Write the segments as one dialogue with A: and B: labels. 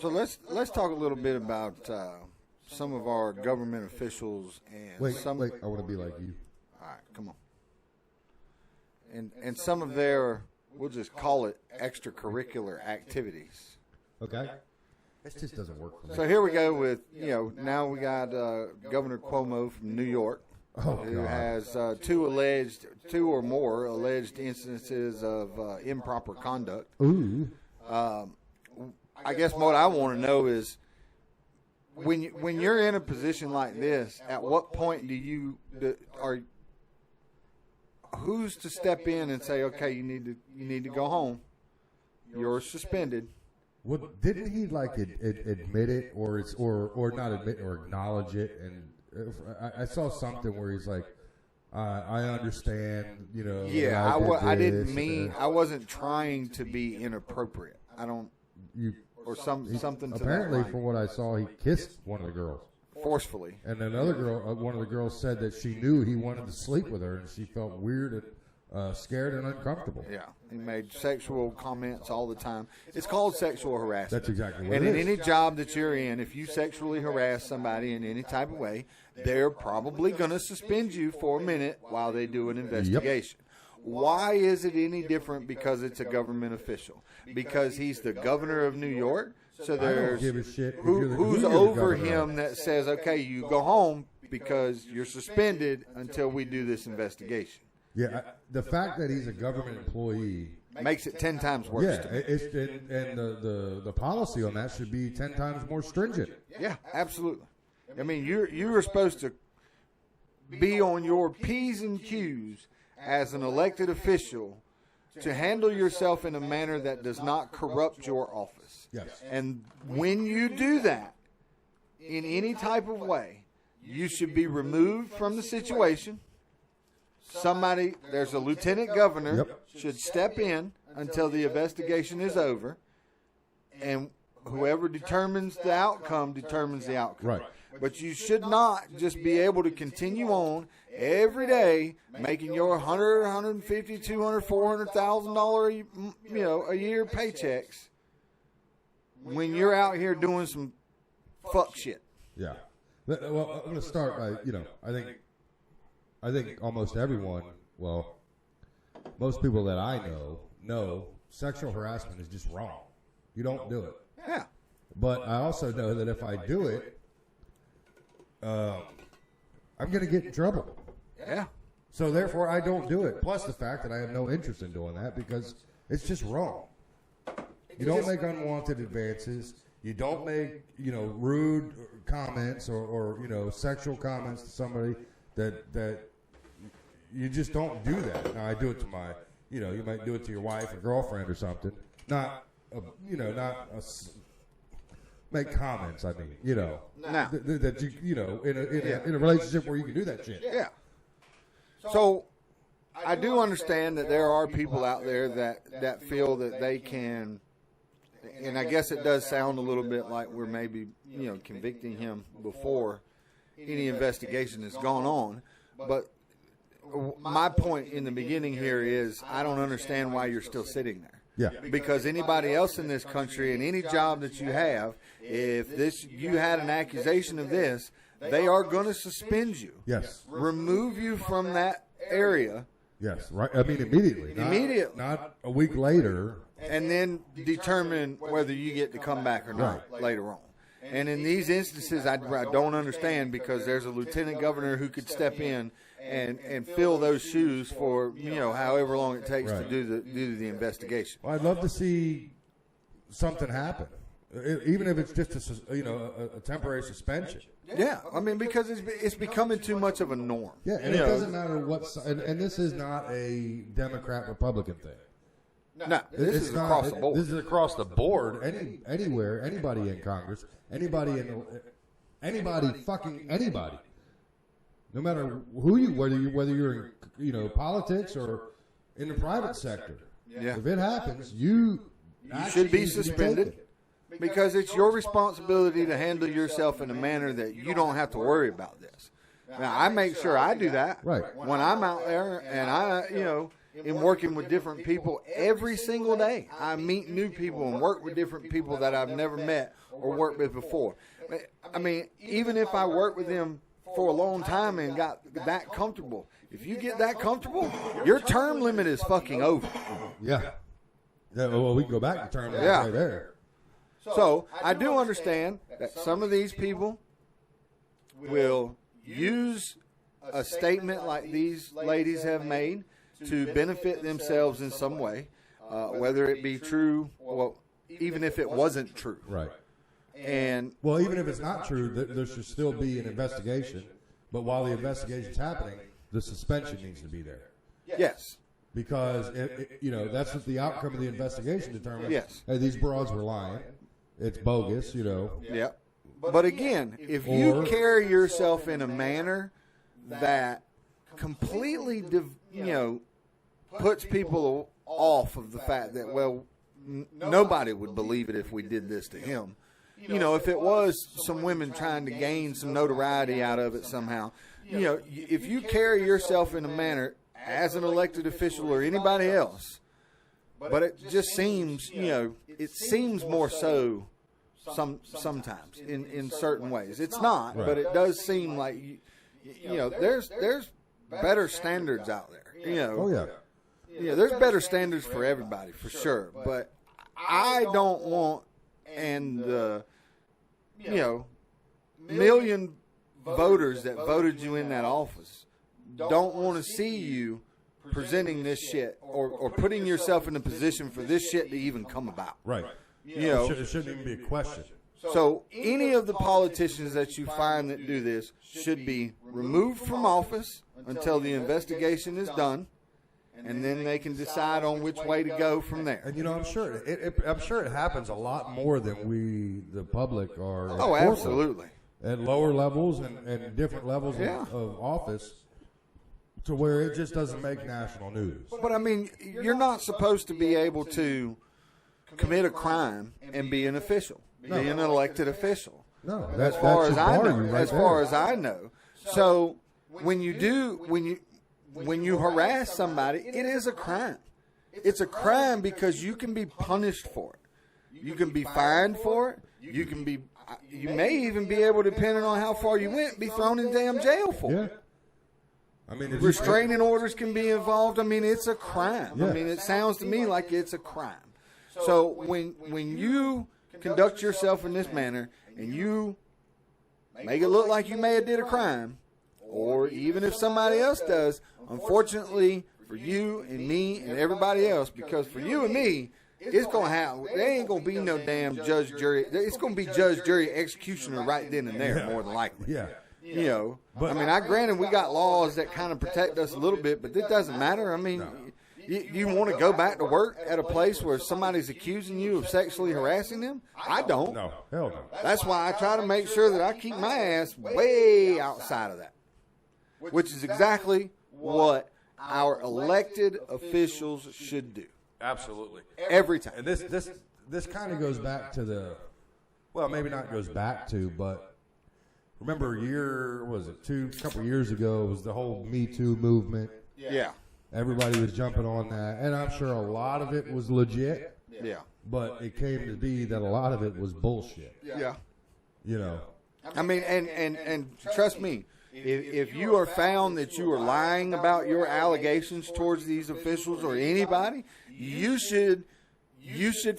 A: So let's talk a little bit about some of our government officials and
B: Wait, I want to be like you.
A: All right, come on. And some of their, we'll just call it extracurricular activities.
B: Okay. This just doesn't work for me.
A: So here we go with, now we got Governor Cuomo from New York, who has two or more alleged instances of improper conduct.
B: Ooh.
A: I guess what I want to know is, when you're in a position like this, at what point who's to step in and say, okay, you need to go home. You're suspended.
B: Well, didn't he admit it or not admit or acknowledge it? And I saw something where he's like, I understand,
A: Yeah, I wasn't trying to be inappropriate. Something.
B: Apparently, from what I saw, he kissed one of the girls
A: forcefully,
B: and another girl, one of the girls, said that she knew he wanted to sleep with her, and she felt weird and scared and uncomfortable.
A: Yeah, he made sexual comments all the time. It's called sexual harassment.
B: That's exactly what
A: it
B: is.
A: And in any job that you're in, if you sexually harass somebody in any type of way, they're probably going to suspend you for a minute while they do an investigation. Yep. Why is it any different because it's a government official? Because he's the governor of New York, so there's who's over him that says, okay, you go home because you're suspended until we do this investigation.
B: Yeah, the fact that he's a government employee
A: makes it 10 times worse.
B: Yeah, and the policy on that should be 10 times more stringent.
A: Yeah, absolutely. I mean, you are supposed to be on your P's and Q's as an elected official to handle yourself in a manner that does not corrupt your office.
B: Yes.
A: And when you do that in any type of way, you should be removed from the situation. There's a lieutenant governor should step in until the investigation is over, and whoever determines the outcome determines the outcome.
B: Right.
A: But you should not just be able to continue on every day making your $100, $150, $200, $400,000 a year paychecks when you're out here doing some fuck shit.
B: Yeah. Well, I'm going to start by, I think almost everyone, most people that I know sexual harassment is just wrong. You don't do it.
A: Yeah.
B: But I also know that if I do it, I'm going to get in trouble.
A: Yeah.
B: So therefore, I don't do it. Plus the fact that I have no interest in doing that because it's just wrong. You don't make unwanted advances. You don't make, rude comments or sexual comments to somebody that you just don't do that. Now, I do it to my, you might do it to your wife or girlfriend or something. Make comments, I mean, that in a relationship where you can do that shit.
A: Yeah. So I do understand that there are people out there that feel that they can, and I guess it does sound a little bit like we're maybe, convicting him before any investigation has gone on. But my point in the beginning here is I don't understand why you're still sitting there.
B: Yeah.
A: Because anybody else in this country, in any job that you have, if you had an accusation of this, they are going to suspend you.
B: Yes.
A: Remove you from that area.
B: Yes. Right. I mean, immediately. Not a week later.
A: And then determine whether you get to come back or not later on. And in these instances, I don't understand because there's a lieutenant governor who could step in and fill those shoes for however long it takes to do the investigation.
B: Well, I'd love to see something happen, even if it's just a temporary suspension.
A: Yeah, I mean because it's becoming too much of a norm.
B: Yeah, and it doesn't matter what. And this is not a Democrat Republican thing.
A: No, this is across the board.
B: This is across the board. Anywhere, anybody in Congress, anybody, fucking anybody. No matter whether you're in politics or in the private sector.
A: Yeah.
B: If it happens, you
A: should be suspended because it's your responsibility to handle yourself in a manner that you don't have to worry about this. Now, I make sure I do that
B: right
A: when I'm out there, and in working with different people every single day. I meet new people and work with different people that I've never met or worked with before. I mean, even if I work with them for a long time and got that comfortable, if you get that comfortable, your term limit is fucking over.
B: Yeah. Well, we can go back to term limit right there.
A: So I do understand that some of these people will use a statement like these ladies have made to benefit themselves in some way, whether it be true, well, even if it wasn't true.
B: Right.
A: And
B: well, even if it's not true, there should still be an investigation. But while the investigation's happening, the suspension needs to be there.
A: Yes.
B: Because that's what the outcome of the investigation determines.
A: Yes.
B: Hey, these broads were lying. It's bogus,
A: Yeah. But again, if you carry yourself in a manner that completely, puts people off of the fact that, well, nobody would believe it if we did this to him. If it was some women trying to gain some notoriety out of it somehow, if you carry yourself in a manner as an elected official or anybody else, but it just seems, it seems more so sometimes in certain ways. It's not, but it does seem like, there's better standards out there.
B: Oh, yeah.
A: There's better standards for everybody, for sure. But I don't want, million voters that voted you in that office don't want to see you presenting this shit or putting yourself in a position for this shit to even come about.
B: Right. It shouldn't even be a question.
A: So any of the politicians that you find that do this should be removed from office until the investigation is done, and then they can decide on which way to go from there.
B: And I'm sure it happens a lot more than we, the public, are.
A: Oh, absolutely.
B: At lower levels and different levels of office, to where it just doesn't make national news.
A: But I mean, you're not supposed to be able to commit a crime and be an official, be an elected official.
B: No,
A: as far as I know. So when you harass somebody, it is a crime. It's a crime because you can be punished for it. You can be fined for it. You may even be able, depending on how far you went, be thrown in damn jail for it. I mean, restraining orders can be involved. I mean, it's a crime. I mean, it sounds to me like it's a crime. So when you conduct yourself in this manner and you make it look like you may have did a crime, or even if somebody else does, unfortunately for you and me and everybody else, because for you and me, it's going to happen. There ain't going to be no damn judge, jury. It's going to be judge, jury, executioner right then and there, more than likely.
B: Yeah.
A: But I mean, granted, we got laws that kind of protect us a little bit, but it doesn't matter. I mean, you want to go back to work at a place where somebody's accusing you of sexually harassing them? I don't.
B: No, hell no.
A: That's why I try to make sure that I keep my ass way outside of that, which is exactly what our elected officials should do.
B: Absolutely.
A: Every time.
B: And this kind of goes back to maybe not goes back to, but remember a couple of years ago, it was the whole Me Too movement.
A: Yeah.
B: Everybody was jumping on that, and I'm sure a lot of it was legit.
A: Yeah.
B: But it came to be that a lot of it was bullshit.
A: Yeah.
B: I
A: mean, and trust me, if you are found that you are lying about your allegations towards these officials or anybody, you should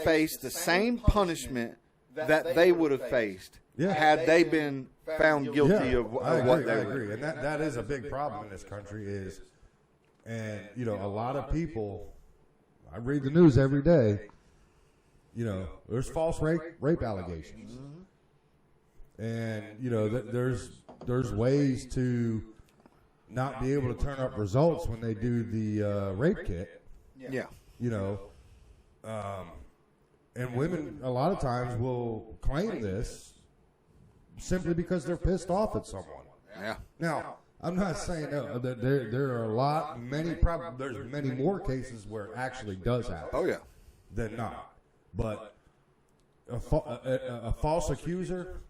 A: face the same punishment that they would have faced had they been found guilty of what they were.
B: I agree. And that is a big problem in this country and a lot of people, I read the news every day, there's false rape allegations. And, there's ways to not be able to turn up results when they do the rape kit.
A: Yeah.
B: And women a lot of times will claim this simply because they're pissed off at someone.
A: Yeah.
B: Now, I'm not saying that there are there's many more cases where it actually does happen.
A: Oh, yeah.
B: Than not. But a false accuser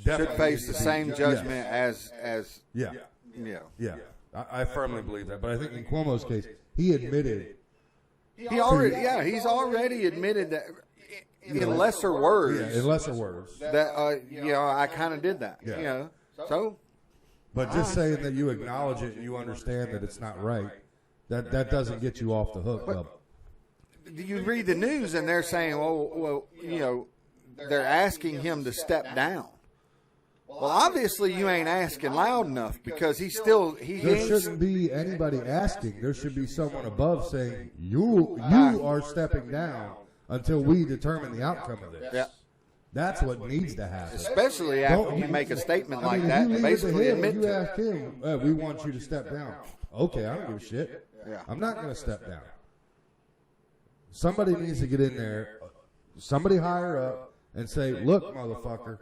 B: should
A: face the same judgment as
B: Yeah. I firmly believe that. But I think in Cuomo's case, he admitted.
A: He's already admitted that in lesser words.
B: Yeah, in lesser words.
A: That, I kind of did that.
B: Yeah.
A: So.
B: But just saying that you acknowledge it and you understand that it's not right, that doesn't get you off the hook, Bubba.
A: You read the news and they're saying, they're asking him to step down. Well, obviously you ain't asking loud enough because there
B: shouldn't be anybody asking. There should be someone above saying, you are stepping down until we determine the outcome of this.
A: Yeah.
B: That's what needs to happen.
A: Especially after you make a statement like that and basically admit to it.
B: You ask him, we want you to step down. Okay, I don't give a shit.
A: Yeah.
B: I'm not going to step down. Somebody needs to get in there, somebody higher up, and say, look, motherfucker,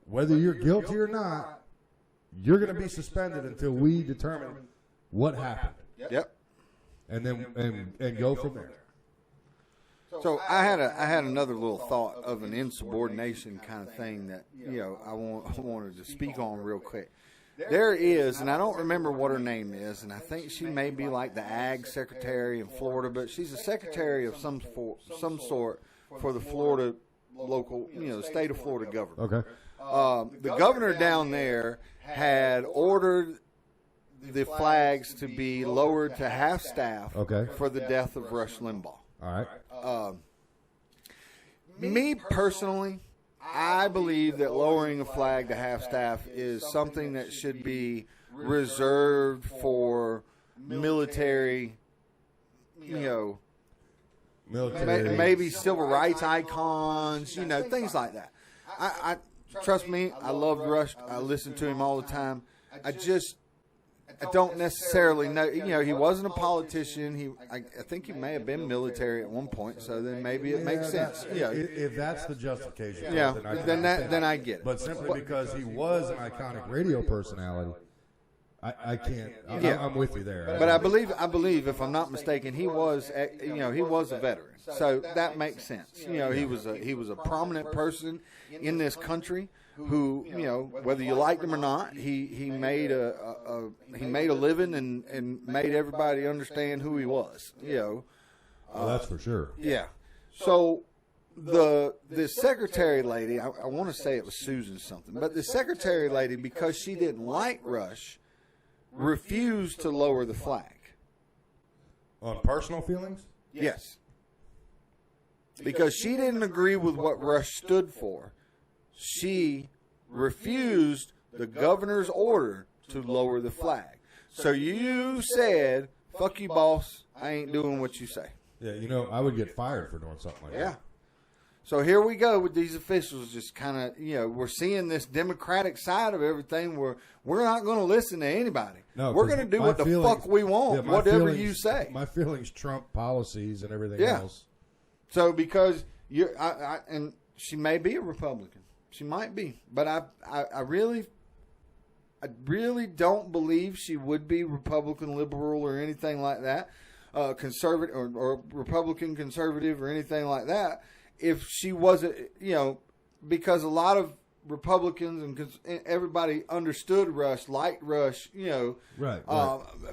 B: whether you're guilty or not, you're going to be suspended until we determine what happened.
A: Yep.
B: And then and go from there.
A: So I had another little thought of an insubordination kind of thing that I wanted to speak on real quick. There is, and I don't remember what her name is, and I think she may be like the ag secretary in Florida, but she's a secretary of some sort for the Florida local, the state of Florida government.
B: Okay.
A: The governor down there had ordered the flags to be lowered to half staff for the death of Rush Limbaugh.
B: All right.
A: Me personally, I believe that lowering a flag to half staff is something that should be reserved for military, maybe civil rights icons, things like that. I trust me, I loved Rush. I listened to him all the time. I don't necessarily know. He wasn't a politician. I think he may have been military at one point. So then maybe it makes sense.
B: If that's the justification,
A: then I get it.
B: But simply because he was an iconic radio personality, I can't. I'm with you there.
A: But I believe, if I'm not mistaken, he was a veteran. So that makes sense. He was a prominent person in this country. Who whether you liked him or not, he made a living and made everybody understand who he was.
B: That's for sure.
A: Yeah. So the secretary lady, I want to say it was Susan something, but the secretary lady, because she didn't like Rush, refused to lower the flag.
B: On personal feelings?
A: Yes. Because she didn't agree with what Rush stood for. She refused the governor's order to lower the flag. So you said, fuck you, boss. I ain't doing what you say.
B: Yeah, I would get fired for doing something like that.
A: Yeah. So here we go with these officials just kind of, we're seeing this democratic side of everything where we're not going to listen to anybody. No, we're going to do what the fuck we want, whatever you say.
B: My feelings trump policies and everything else.
A: So because and she may be a Republican. She might be, but I really don't believe she would be Republican, liberal, or anything like that, conservative or Republican, conservative, or anything like that. If she wasn't, because a lot of Republicans and everybody understood Rush, liked Rush,
B: right.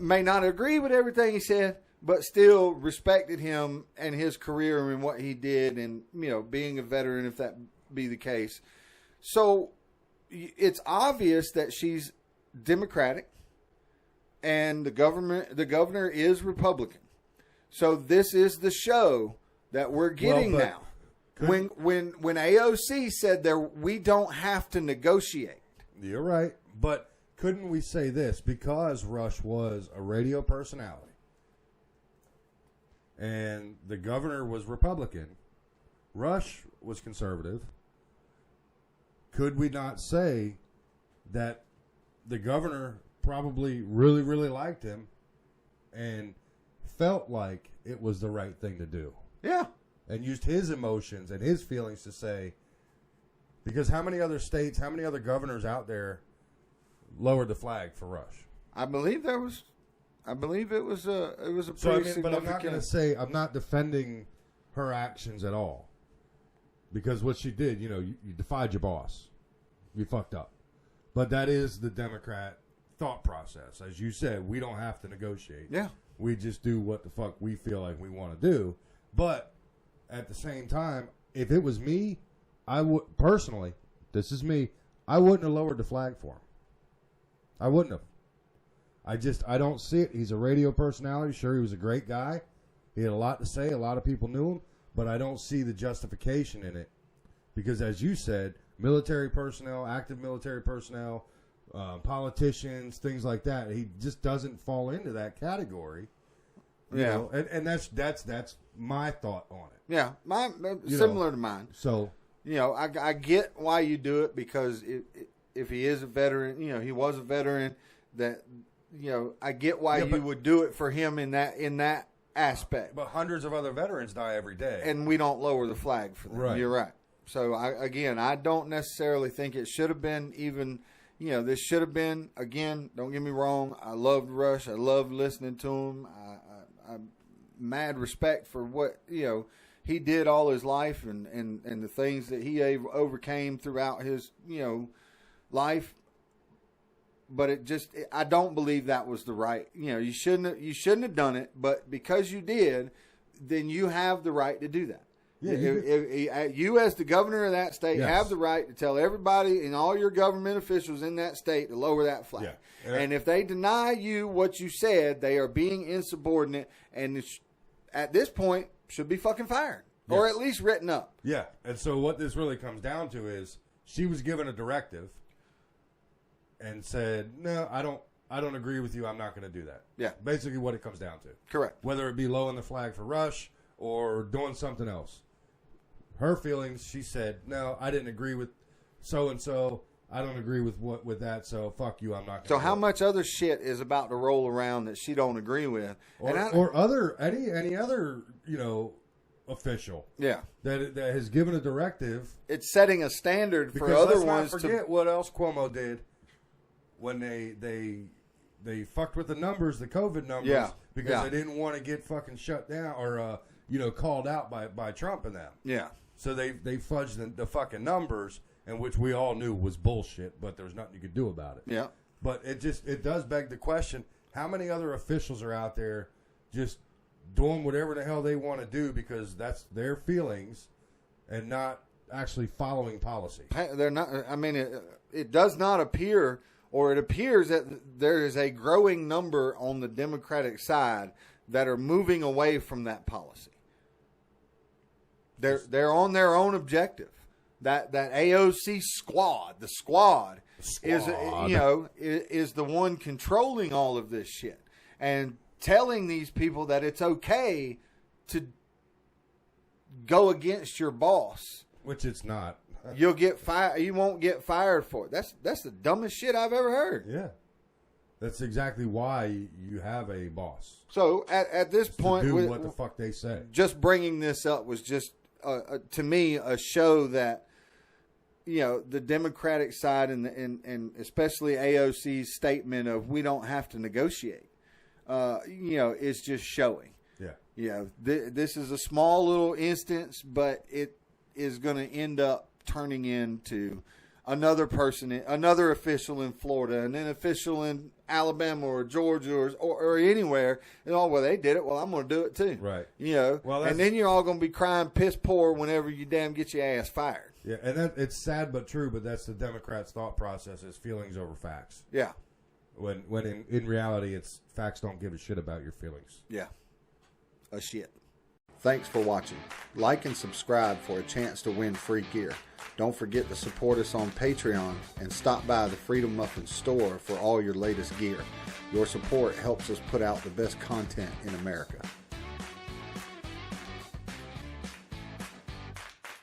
A: May not agree with everything he said, but still respected him and his career and what he did, and being a veteran, if that be the case. So it's obvious that she's Democratic and the governor is Republican. So this is the show that we're getting now. When AOC said we don't have to negotiate.
B: You're right. But couldn't we say this? Because Rush was a radio personality and the governor was Republican, Rush was conservative. Could we not say that the governor probably really, really liked him and felt like it was the right thing to do?
A: Yeah.
B: And used his emotions and his feelings to say, because how many other states, how many other governors out there lowered the flag for Rush?
A: I believe it was a pretty significant.
B: But I'm not going to say, I'm not defending her actions at all. Because what she did, you defied your boss. You fucked up. But that is the Democrat thought process. As you said, we don't have to negotiate.
A: Yeah.
B: We just do what the fuck we feel like we want to do. But at the same time, if it was me, I would personally, this is me, I wouldn't have lowered the flag for him. I wouldn't have. I don't see it. He's a radio personality. Sure, he was a great guy. He had a lot to say. A lot of people knew him. But I don't see the justification in it. Because as you said, military personnel, active military personnel, politicians, things like that, he just doesn't fall into that category. You know? And that's my thought on it.
A: Yeah, similar to mine.
B: So,
A: I get why you do it, because if he is a veteran, he was a veteran, that I get why you would do it for him in that aspect.
B: But hundreds of other veterans die every day,
A: and we don't lower the flag for them.
B: Right.
A: You're right. So I don't necessarily think it should have been even. This should have been, again, don't get me wrong, I loved Rush. I loved listening to him. I'm mad respect for what, he did all his life and the things that he overcame throughout his, life. But I don't believe that was the right, you shouldn't have done it, but because you did, then you have the right to do that. Yeah, you as the governor of that state have the right to tell everybody and all your government officials in that state to lower that flag. Yeah. And if they deny you what you said, they are being insubordinate, and at this point should be fucking fired or at least written up.
B: Yeah. And so what this really comes down to is she was given a directive and said, "No, I don't agree with you. I'm not going to do that."
A: Yeah.
B: Basically what it comes down to.
A: Correct.
B: Whether it be lowering the flag for Rush or doing something else. Her feelings, she said, "No, I didn't agree with so-and-so. I don't agree with that, so fuck you, I'm not going to."
A: So how much other shit is about to roll around that she don't agree with?
B: Or any other, official that has given a directive.
A: It's setting a standard for other ones.
B: Let's not forget what else Cuomo did when they fucked with the numbers, the COVID numbers, because they didn't want to get fucking shut down or called out by Trump and them.
A: Yeah.
B: So they fudged the fucking numbers, and which we all knew was bullshit, but there was nothing you could do about it.
A: Yeah.
B: But it does beg the question, how many other officials are out there just doing whatever the hell they want to do because that's their feelings and not actually following policy?
A: They're not. I mean, it does not appear, or it appears that there is a growing number on the Democratic side that are moving away from that policy. They're on their own objective. That AOC squad, the squad is the one controlling all of this shit and telling these people that it's okay to go against your boss,
B: which it's not.
A: You'll get fired. You won't get fired for it. That's the dumbest shit I've ever heard.
B: Yeah. That's exactly why you have a boss.
A: So at this point,
B: to do what the fuck they say.
A: Just bringing this up was just to me a show that the Democratic side and especially AOC's statement of we don't have to negotiate, is just showing. Yeah. This is a small little instance, but it is going to end up turning into another official in Florida, and then official in Alabama or Georgia or anywhere. And they did it. Well, I'm going to do it too.
B: Right.
A: And then you're all going to be crying piss poor whenever you damn get your ass fired.
B: Yeah, and it's sad but true, but that's the Democrats' thought process is feelings over facts.
A: Yeah.
B: When in reality, it's facts don't give a shit about your feelings.
A: Yeah. A shit. Thanks for watching. Like and subscribe for a chance to win free gear. Don't forget to support us on Patreon and stop by the Freedom Muffin store for all your latest gear. Your support helps us put out the best content in America.